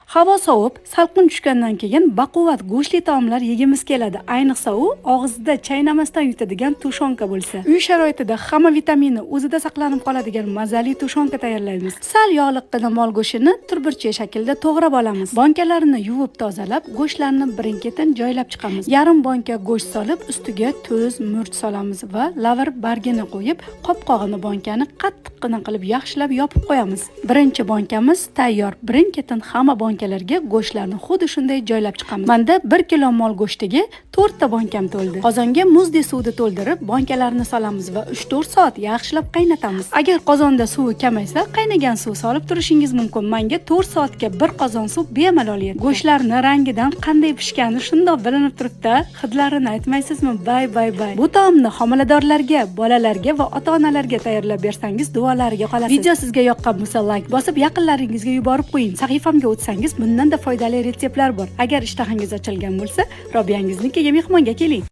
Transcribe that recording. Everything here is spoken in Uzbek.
Havo sovib, salqin tushgandan keyin baquvvat go'shtli taomlar yegimiz keladi. Ayniqsa u og'izda chaynamasdan yutadigan tushonka bo'lsa. Uy sharoitida hamma vitamini o'zida saqlanib qoladigan mazali tushonka tayyorlaymiz. Sal yog'liqqina mol go'shtini turburcha shaklda to'g'rab olamiz. Bonkalarini yuvib tozalab, go'shtlarni birin-ketin joylab chiqamiz. Yarim bonka go'sht solib, ustiga tuz, murch solamiz va lavr bargini qo'yib, qopqog'ini bonkani qattiqqina qilib yaxshilab yopib qo'yamiz. Birinchi bonkamiz tayyor. Birin-ketin hamma bonkalarga go'shtlarni xuddi shunday joylab chiqamiz. Menda 1 kilo mol go'shtiga 4 ta bonkam to'ldi. Qozonga muzdek suvni to'ldirib, bonkalarni solamiz va 3-4 soat yaxshilab qaynatamiz. Agar qozonda suvi kamaysa, qaynagan suv solib turishingiz mumkin. Menga 4 soatga 1 qozon suv bemalol yetdi. Go'shtlarni rangidan qanday pishgani shundoq bilinib turibdi. Hidlarini aytmaysizmi? Bay. Bu taomni homiladorlarga, bolalarga va ota-onalarga tayyorlab bersangiz, duolariga qolasiz. Video sizga yoqqan bo'lsa, like bosib, yaqinlaringizga yuborib qo'ying. Sahifamga o'tsangiz, bundan da foydali retseptlar bor. Agar ishtahangiz ochilgan bo'lsa, Robiyangiznikiga mehmonga keling.